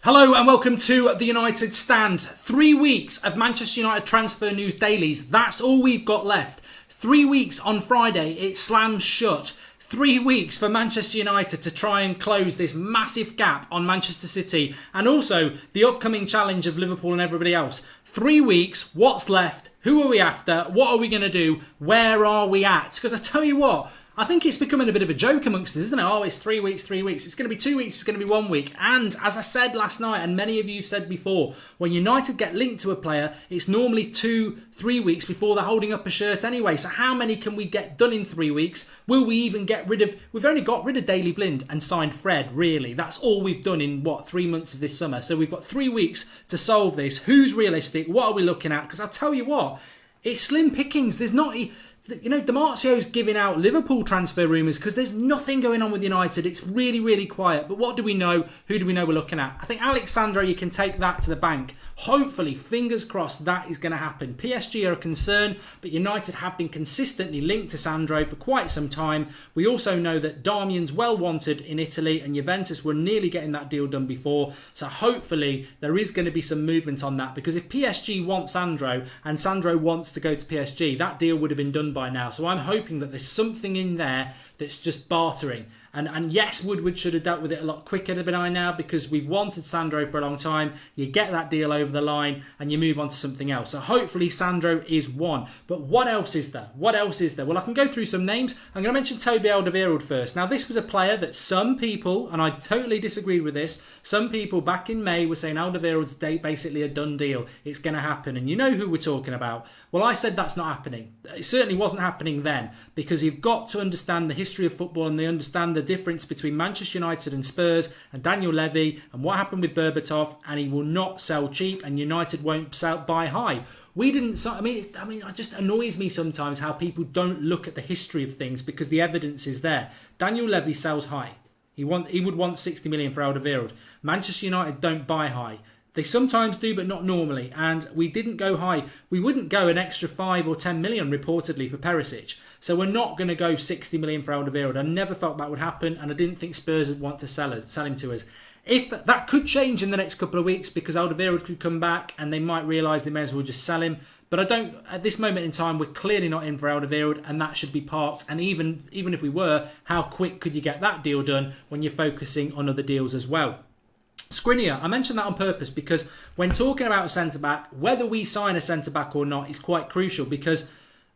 Hello and welcome to the United Stand. 3 weeks of Manchester United transfer news dailies. That's all we've got left. 3 weeks on Friday, it slams shut. 3 weeks for Manchester United to try and close this massive gap on Manchester City and also the upcoming challenge of Liverpool and everybody else. 3 weeks, what's left? Who are we after? What are we going to do? Where are we at? Because I tell you what, I think it's becoming a bit of a joke amongst us, isn't it? Oh, it's 3 weeks, 3 weeks. It's going to be 2 weeks, it's going to be 1 week. And as I said last night, and many of you said before, when United get linked to a player, it's normally 2-3 weeks before they're holding up a shirt anyway. So how many can we get done in 3 weeks? Will we even get rid of... We've only got rid of Daley Blind and signed Fred, really. That's all we've done in, 3 months of this summer. So we've got 3 weeks to solve this. Who's realistic? What are we looking at? Because I'll tell you what, it's slim pickings. There's not... You know, Dimarcio's giving out Liverpool transfer rumours because there's nothing going on with United. It's really, really quiet. But what do we know? Who do we know we're looking at? I think Sandro, you can take that to the bank. Hopefully, fingers crossed, that is going to happen. PSG are a concern, but United have been consistently linked to Sandro for quite some time. We also know that Darmian's well wanted in Italy and Juventus were nearly getting that deal done before. So hopefully, there is going to be some movement on that because if PSG wants Sandro and Sandro wants to go to PSG, that deal would have been done by now. So I'm hoping that there's something in there that's just bartering. And yes, Woodward should have dealt with it a lot quicker by now because we've wanted Sandro for a long time. You get that deal over the line and you move on to something else. So hopefully Sandro is one. But what else is there? What else is there? Well, I can go through some names. I'm going to mention Toby Alderweireld first. Now, this was a player that some people, and I totally disagreed with this, some people back in May were saying Alderweireld's basically a done deal. It's going to happen. And you know who we're talking about. Well, I said that's not happening. It certainly wasn't happening then because you've got to understand the history of football and they understand the difference between Manchester United and Spurs and Daniel Levy and what happened with Berbatov, and he will not sell cheap and United won't buy high. We didn't. I mean, it just annoys me sometimes how people don't look at the history of things because the evidence is there. Daniel Levy sells high. He would want 60 million for Alderweireld. Manchester United don't buy high. They sometimes do, but not normally. And we didn't go high. We wouldn't go an extra 5 or 10 million reportedly for Perisic. So we're not going to go 60 million for Alderweireld. I never felt that would happen, and I didn't think Spurs would want to sell him to us. If that could change in the next couple of weeks because Alderweireld could come back and they might realise they may as well just sell him. But I don't. At this moment in time, we're clearly not in for Alderweireld, and that should be parked. And even if we were, how quick could you get that deal done when you're focusing on other deals as well? Skriniar, I mentioned that on purpose because when talking about a centre-back, whether we sign a centre-back or not is quite crucial because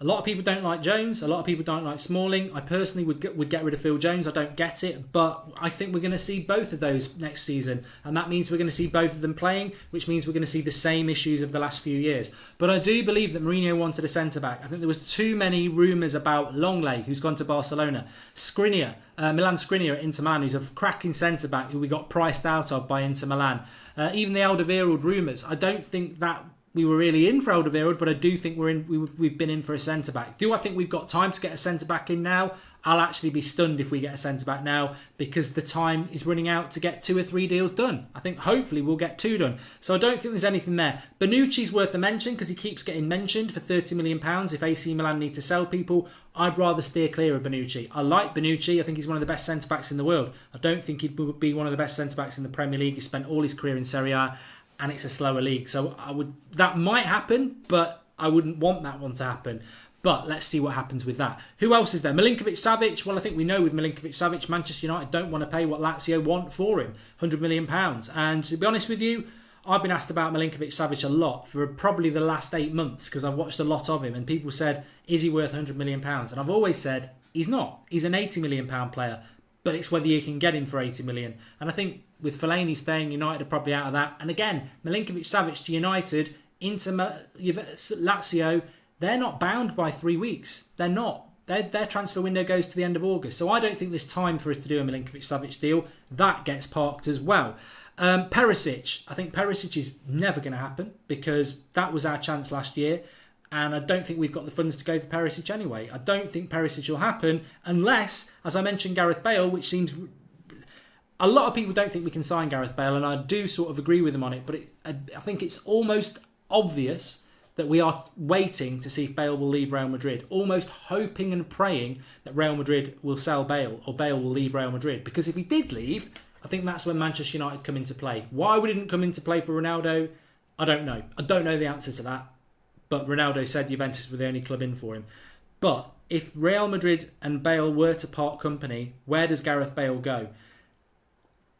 a lot of people don't like Jones, a lot of people don't like Smalling. I personally would get rid of Phil Jones. I don't get it, but I think we're going to see both of those next season, and that means we're going to see both of them playing, which means we're going to see the same issues of the last few years. But I do believe that Mourinho wanted a centre-back. I think there was too many rumours about Longley, who's gone to Barcelona, Milan Skriniar at Inter Milan, who's a cracking centre-back who we got priced out of by Inter Milan. Even the Alderweireld rumours, I don't think that we were really in for Alderweireld, but I do think we've been in for a centre-back. Do I think we've got time to get a centre-back in now? I'll actually be stunned if we get a centre-back now because the time is running out to get 2 or 3 deals done. I think hopefully we'll get 2 done. So I don't think there's anything there. Bonucci's worth a mention because he keeps getting mentioned for £30 million. If AC Milan need to sell people, I'd rather steer clear of Bonucci. I like Bonucci. I think he's one of the best centre-backs in the world. I don't think he'd be one of the best centre-backs in the Premier League. He spent all his career in Serie A. And it's a slower league. So that might happen, but I wouldn't want that one to happen. But let's see what happens with that. Who else is there? Milinkovic-Savic. Well, I think we know with Milinkovic-Savic, Manchester United don't want to pay what Lazio want for him, £100 million. And to be honest with you, I've been asked about Milinkovic-Savic a lot for probably the last 8 months because I've watched a lot of him. And people said, is he worth £100 million? And I've always said, he's not. He's an £80 million player. But it's whether you can get him for 80 million. And I think with Fellaini staying, United are probably out of that. And again, Milinkovic-Savic to United, Lazio, they're not bound by 3 weeks. They're not. Their transfer window goes to the end of August. So I don't think there's time for us to do a Milinkovic-Savic deal. That gets parked as well. Perisic. I think Perisic is never going to happen because that was our chance last year. And I don't think we've got the funds to go for Perisic anyway. I don't think Perisic will happen unless, as I mentioned, Gareth Bale, which seems... A lot of people don't think we can sign Gareth Bale, and I do sort of agree with them on it. But I think it's almost obvious that we are waiting to see if Bale will leave Real Madrid. Almost hoping and praying that Real Madrid will sell Bale or Bale will leave Real Madrid. Because if he did leave, I think that's when Manchester United come into play. Why we didn't come into play for Ronaldo, I don't know. I don't know the answer to that. But Ronaldo said Juventus were the only club in for him. But if Real Madrid and Bale were to part company, where does Gareth Bale go?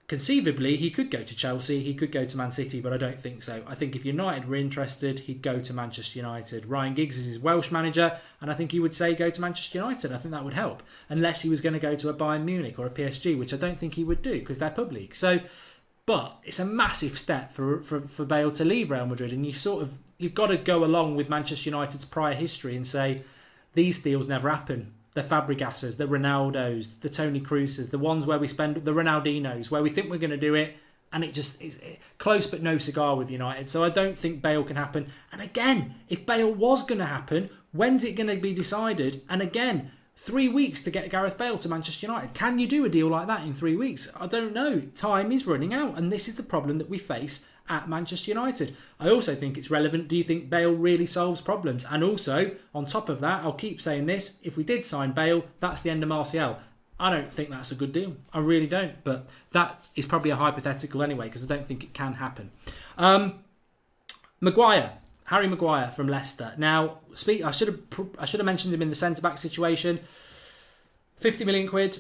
Conceivably, he could go to Chelsea, he could go to Man City, but I don't think so. I think if United were interested, he'd go to Manchester United. Ryan Giggs is his Welsh manager, and I think he would say go to Manchester United. I think that would help. Unless he was going to go to a Bayern Munich or a PSG, which I don't think he would do because they're pub league. So, but it's a massive step for Bale to leave Real Madrid, and you've got to go along with Manchester United's prior history and say these deals never happen. The Fabregases, the Ronaldos, the Toni Krooses, the ones where we spend the Ronaldinos, where we think we're going to do it, and it's close but no cigar with United. So I don't think Bale can happen. And again, if Bale was going to happen, when's it going to be decided? And again, 3 weeks to get Gareth Bale to Manchester United. Can you do a deal like that in 3 weeks? I don't know. Time is running out, and this is the problem that we face at Manchester United. I also think it's relevant. Do you think Bale really solves problems? And also, on top of that, I'll keep saying this, if we did sign Bale, that's the end of Martial. I don't think that's a good deal. I really don't. But that is probably a hypothetical anyway, because I don't think it can happen. Harry Maguire from Leicester. Now, I should have mentioned him in the centre-back situation. 50 million quid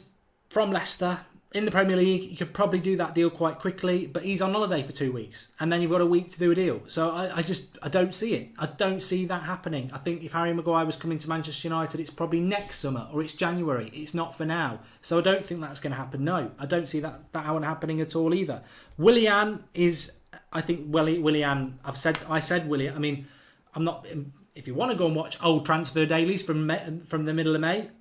from Leicester. In the Premier League, you could probably do that deal quite quickly, but he's on holiday for 2 weeks, and then you've got a week to do a deal. So I don't see it. I don't see that happening. I think if Harry Maguire was coming to Manchester United, it's probably next summer or it's January. It's not for now. So I don't think that's going to happen. No, I don't see that happening at all either. Willian is, I think Willian. I said Willian. I mean, I'm not. If you want to go and watch old transfer dailies from the middle of May,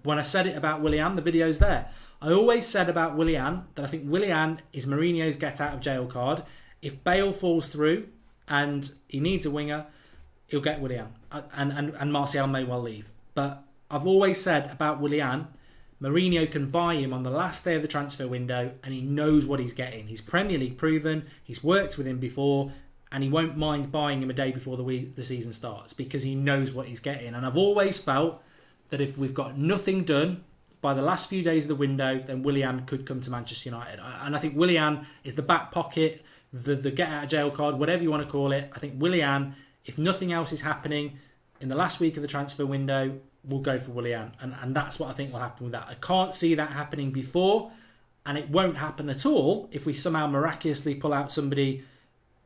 when I said it about Willian, the video's there. I always said about Willian that I think Willian is Mourinho's get out of jail card. If Bale falls through and he needs a winger, he'll get Willian. And Martial may well leave. But I've always said about Willian, Mourinho can buy him on the last day of the transfer window and he knows what he's getting. He's Premier League proven, he's worked with him before, and he won't mind buying him a day before the season starts because he knows what he's getting. And I've always felt that if we've got nothing done by the last few days of the window, then Willian could come to Manchester United. And I think Willian is the back pocket, the get out of jail card, whatever you want to call it. I think Willian, if nothing else is happening in the last week of the transfer window, we'll go for Willian. And that's what I think will happen with that. I can't see that happening before, and it won't happen at all if we somehow miraculously pull out somebody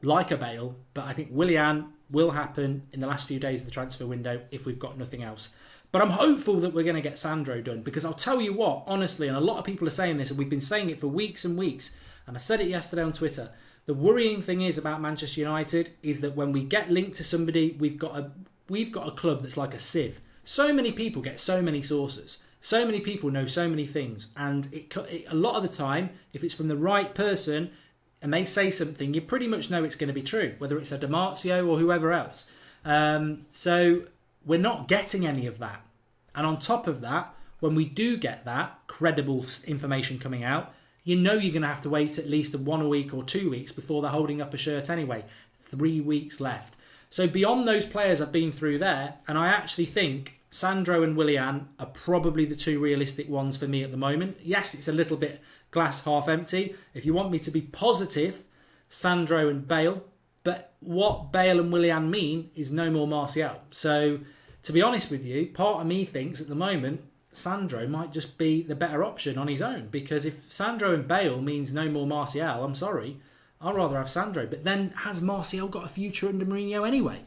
like a Bale. But I think Willian will happen in the last few days of the transfer window if we've got nothing else. But I'm hopeful that we're going to get Sandro done, because I'll tell you what, honestly, and a lot of people are saying this, and we've been saying it for weeks and weeks, and I said it yesterday on Twitter, the worrying thing is about Manchester United is that when we get linked to somebody, we've got a club that's like a sieve. So many people get so many sources. So many people know so many things. And a lot of the time, if it's from the right person and they say something, you pretty much know it's going to be true, whether it's a Di Marzio or whoever else. So we're not getting any of that. And on top of that, when we do get that credible information coming out, you know you're going to have to wait at least 1 week or 2 weeks before they're holding up a shirt anyway. 3 weeks left. So beyond those players I've been through there, and I actually think Sandro and Willian are probably the two realistic ones for me at the moment. Yes, it's a little bit glass half empty. If you want me to be positive, Sandro and Bale. But what Bale and Willian mean is no more Martial. So to be honest with you, part of me thinks at the moment Sandro might just be the better option on his own. Because if Sandro and Bale means no more Martial, I'm sorry, I'd rather have Sandro. But then has Martial got a future under Mourinho anyway?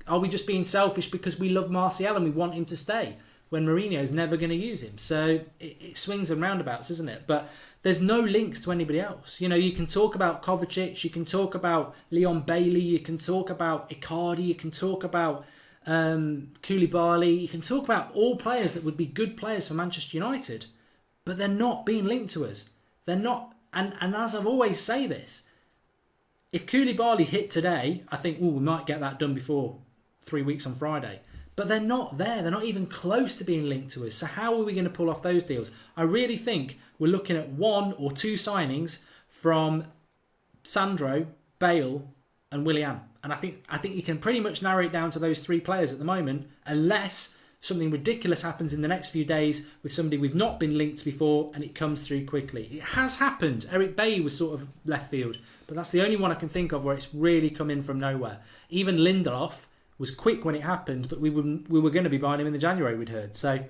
Are we just being selfish because we love Martial and we want him to stay when Mourinho's never going to use him? So it swings and roundabouts, isn't it? But there's no links to anybody else. You know, you can talk about Kovacic, you can talk about Leon Bailey, you can talk about Icardi, you can talk about Koulibaly, you can talk about all players that would be good players for Manchester United, but they're not being linked to us. They're not, and as I've always say this, if Koulibaly hit today, I think, we might get that done before 3 weeks on Friday. But they're not there. They're not even close to being linked to us. So how are we going to pull off those deals? I really think we're looking at 1 or 2 signings from Sandro, Bale and Willian. And I think you can pretty much narrow it down to those 3 players at the moment, unless something ridiculous happens in the next few days with somebody we've not been linked before and it comes through quickly. It has happened. Eric Bale was sort of left field, but that's the only one I can think of where it's really come in from nowhere. Even Lindelof was quick when it happened, but we were going to be buying him in the January, we'd heard. So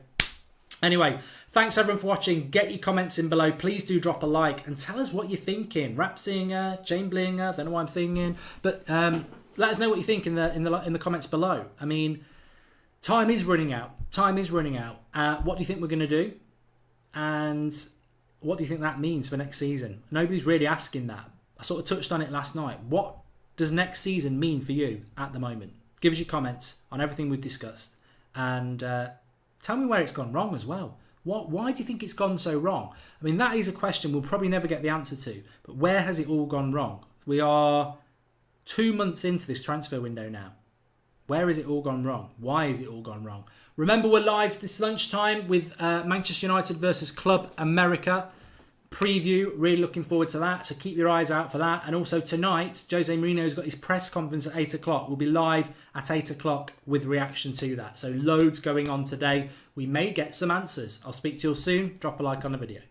anyway, thanks everyone for watching. Get your comments in below. Please do drop a like and tell us what you're thinking. Rapsinger, Chamberlinger, don't know what I'm thinking, but let us know what you think in the comments below. I mean, time is running out. Time is running out. What do you think we're going to do? And what do you think that means for next season? Nobody's really asking that. I sort of touched on it last night. What does next season mean for you at the moment? Give us your comments on everything we've discussed. And tell me where it's gone wrong as well. Why do you think it's gone so wrong? I mean, that is a question we'll probably never get the answer to. But where has it all gone wrong? We are 2 months into this transfer window now. Where has it all gone wrong? Why has it all gone wrong? Remember, we're live this lunchtime with Manchester United versus Club America preview. Really looking forward to that. So keep your eyes out for that. And also tonight, Jose Mourinho's got his press conference at 8 o'clock. We'll be live at 8 o'clock with reaction to that. So loads going on today. We may get some answers. I'll speak to you all soon. Drop a like on the video.